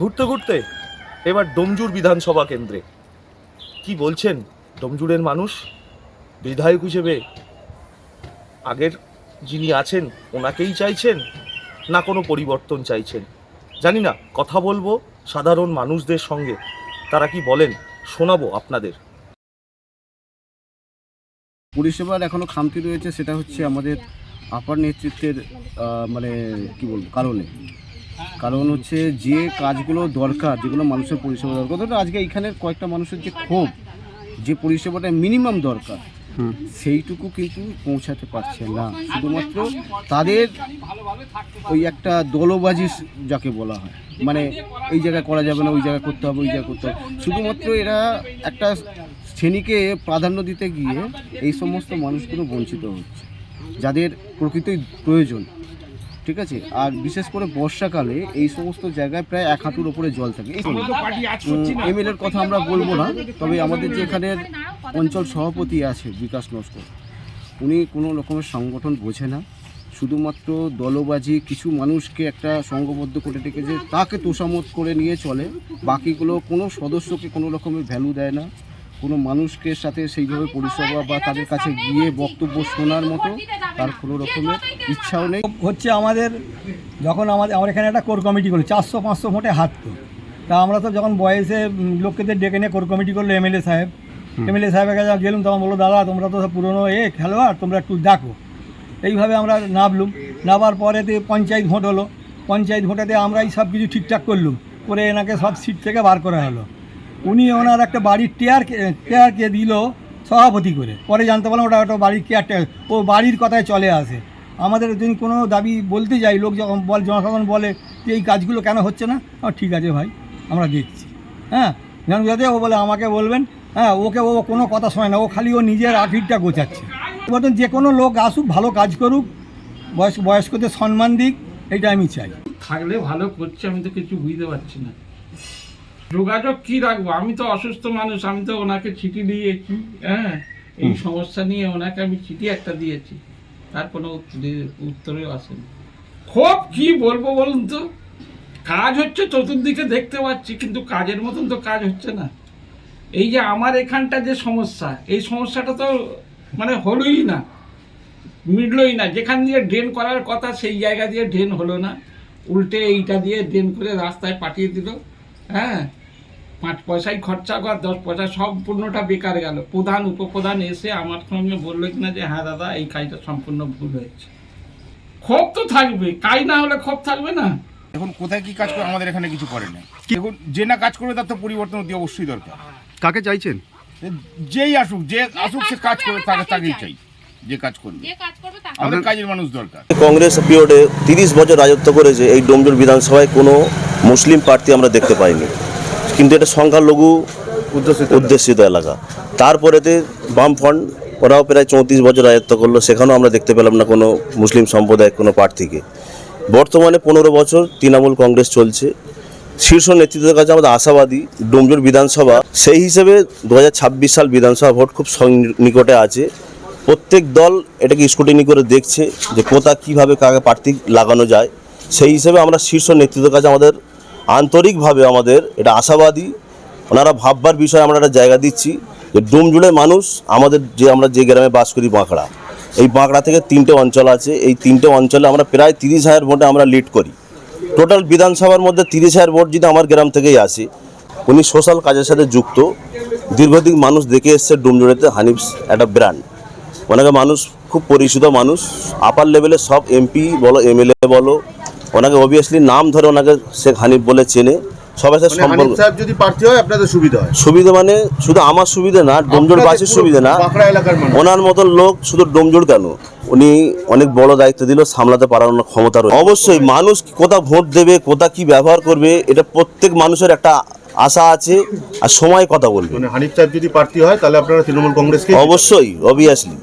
ঘুরতে ঘুরতে এবার ডোমজুর বিধানসভা কেন্দ্রে কি বলছেন ডোমজুরের মানুষ? বিধায়ক হিসেবে আগের যিনি আছেন ওনাকেই চাইছেন না কোনো পরিবর্তন চাইছেন জানি না। কথা বলবো সাধারণ মানুষদের সঙ্গে, তারা কি বলেন শোনাবো আপনাদের। পরিষেবার এখনও খামতি রয়েছে, সেটা হচ্ছে আমাদের আপার নেতৃত্বের মানে কি বলবো কারণ হচ্ছে যে কাজগুলো দরকার, যেগুলো মানুষের পরিষেবা দরকার, ধরো আজকে এইখানের কয়েকটা মানুষের যে ক্ষোভ, যে পরিষেবাটা মিনিমাম দরকার সেইটুকু কিন্তু পৌঁছাতে পারছে না। শুধুমাত্র তাদের ওই একটা দলবাজি যাকে বলা হয়, মানে এই জায়গায় করা যাবে না, ওই জায়গায় করতে হবে, ওই জায়গায় করতে হবে, শুধুমাত্র এরা একটা শ্রেণীকে প্রাধান্য দিতে গিয়ে এই সমস্ত মানুষগুলো বঞ্চিত হচ্ছে যাদের প্রকৃতই প্রয়োজন। ঠিক আছে, আর বিশেষ করে বর্ষাকালে এই সমস্ত জায়গায় প্রায় 1 হাঁটুর ওপরে জল থাকে। এমএলএর কথা আমরা বলবো না, তবে আমাদের যে এখানের অঞ্চল সভাপতি আছে বিকাশ নস্কর, উনি কোনো রকমের সংগঠন বোঝে না, শুধুমাত্র দলবাজি কিছু মানুষকে একটা সংঘবদ্ধ করে রেখেছে, তাকে তোষামত করে নিয়ে চলে। বাকিগুলো কোনো সদস্যকে কোনো রকমের ভ্যালু দেয় না, কোনো মানুষকে সাথে সেইভাবে পরিষেবা বা তাদের কাছে গিয়ে বক্তব্য শোনার মতো তার কোনো রকমের ইচ্ছাও নেই। হচ্ছে আমাদের যখন আমার এখানে একটা কোর কমিটি করলো 400-500 ভোটে হারতো, তা আমরা তো যখন বয়সে লোকদের ডেকে নিয়ে কোর কমিটি করলো এমএলএ সাহেবের কাছে গেলাম, তখন বললো দাদা তোমরা তো পুরনো খেলোয়াড়, তোমরা একটু ডাকো। এইভাবে আমরা নামার পরেতে পঞ্চায়েত ভোট হলো। পঞ্চায়েত ভোটেতে আমরাই সব কিছু ঠিকঠাক করলুম, করে এনাকে সব সিট থেকে বার করা হলো। উনি ওনার একটা বাড়ির টেয়ারকে দিল সভাপতি করে, পরে জানতে পারলাম ওটা একটা বাড়ির টেয়ার, ও বাড়ির কথায় চলে আসে। আমাদের যদি কোনো দাবি বলতে যাই, লোক যখন জনসাধারণ বলে যে এই কাজগুলো কেন হচ্ছে না, ঠিক আছে ভাই আমরা দেখছি। হ্যাঁ, যেন যাতে ও বলে আমাকে বলবেন, হ্যাঁ ওকে ও কোনো কথা শোনে না, ও খালি ও নিজের আখিরটা গোছাচ্ছে। বলতেন যে কোনো লোক আসুক, ভালো কাজ করুক, বয়স্কদের সম্মান দিক, এইটা আমি চাই। থাকলে ভালো করছে, আমি তো কিছু বুঝতে পারছি না। যোগাযোগ কি রাখবো, আমি তো অসুস্থ মানুষ, আমি তো ওনাকে চিঠি দিয়েছি। হ্যাঁ, এই সমস্যা নিয়ে ওনাকে আমি চিঠি একটা দিয়েছি, তার কোনো উত্তরেও আসেনি। খুব কি বলবো বলুন তো, কাজ হচ্ছে চতুর্দিকে দেখতে পাচ্ছি, কিন্তু কাজের মতন তো কাজ হচ্ছে না। এই যে আমার এখানটা যে সমস্যা, এই সমস্যাটা তো মানে হলোই না, মিটলই না। যেখান দিয়ে ড্রেন করার কথা সেই জায়গা দিয়ে ড্রেন হলো না, উল্টে এইটা দিয়ে ড্রেন করে রাস্তায় পাঠিয়ে দিল। হ্যাঁ, 5 পয়সাই খরচা কর, 10 পয়সা সম্পূর্ণটা বেকার গেল। প্রধান উপপ্রধান এসে আমার সঙ্গে বললো কিনা যে হ্যাঁ দাদা এই কাজটা সম্পূর্ণ ভুল হয়েছে। ক্ষোভ তো থাকবে, কাজ না হলে ক্ষোভ থাকবে না। এখন কোথায় কি কাজ করে আমাদের এখানে কিছু করে না। এখন যে না কাজ করবে তার তো পরিবর্তন অতি অবশ্যই দরকার। কাকে চাইছেন? যেই আসুক, যে আসুক সে কাজ করবে, তাকেই চাই, যে কাজ করবে। আমাদের কাজের মানুষ দরকার। কংগ্রেস পিরিয়ডে 30 বছর রাজত্ব করেছে এই ডোমজুর বিধানসভায়, কোনো মুসলিম প্রার্থী আমরা দেখতে পাইনি, কিন্তু এটা সংখ্যালঘু উদ্দেশিত এলাকা। তারপরেতে বামফ্রন্ট ওরাও প্রায় 34 বছর রাজত্ব করলো, সেখানেও আমরা দেখতে পেলাম না কোনো মুসলিম সম্প্রদায়ের কোনো প্রার্থীকে। বর্তমানে 15 বছর তৃণমূল কংগ্রেস চলছে, শীর্ষ নেতৃত্বের কাছে আমাদের আশাবাদী ডোমজুর বিধানসভা, সেই হিসেবে 2026 সাল বিধানসভা ভোট খুব নিকটে আছে। প্রত্যেক দল এটাকে স্ক্রুটিনি করে দেখছে যে কোথা কীভাবে কাকে প্রার্থী লাগানো যায়। সেই হিসেবে আমরা শীর্ষ নেতৃত্বের কাছে আমাদের আন্তরিকভাবে আমাদের এটা আশাবাদী, ওনারা ভাববার বিষয়ে আমরা একটা জায়গা দিচ্ছি যে ডোমজুড়ের মানুষ আমাদের আমরা যে গ্রামে বাস করি বাঁকড়া, এই বাঁকড়া থেকে 3টে অঞ্চল আছে, এই 3টে অঞ্চলে আমরা প্রায় 30,000 ভোটে আমরা লিড করি। টোটাল বিধানসভার মধ্যে 30,000 ভোট যদি আমার গ্রাম থেকেই আসে। উনি সোশ্যাল কাজের সাথে যুক্ত, দীর্ঘদিন মানুষ দেখে এসছে ডোমজুড়েতে হানিফ একটা ব্র্যান্ড, ওনাকে মানুষ খুব পরিচিত মানুষ, আপার লেভেলে সব এমপি বলো এমএলএ বলো ওনাকে অবভিয়াসলি নাম ধরে ওনাকে শেখ হানিফ বলে চেনে সবাই। সাথে সম্পর্ক যদি প্রার্থী হয় আপনাদের সুবিধা হয়, সুবিধা মানে শুধু আমার সুবিধা না, ডোমজুড়বাসীর সুবিধা না, ওনার মতন লোক শুধু ডোমজুড় কেন, উনি অনেক বড় দায়িত্ব দিল, সামলাতে পারার ক্ষমতা রয়েছে। অবশ্যই মানুষ কোথা ভোট দেবে, কোথা কি ব্যবহার করবে, এটা প্রত্যেক মানুষের একটা আশা আছে, আর সময় কথা বলবে। হানিফ সাহেব যদি প্রার্থী হয় তাহলে আপনারা তৃণমূল কংগ্রেসকে অবশ্যই অবভিয়াসলি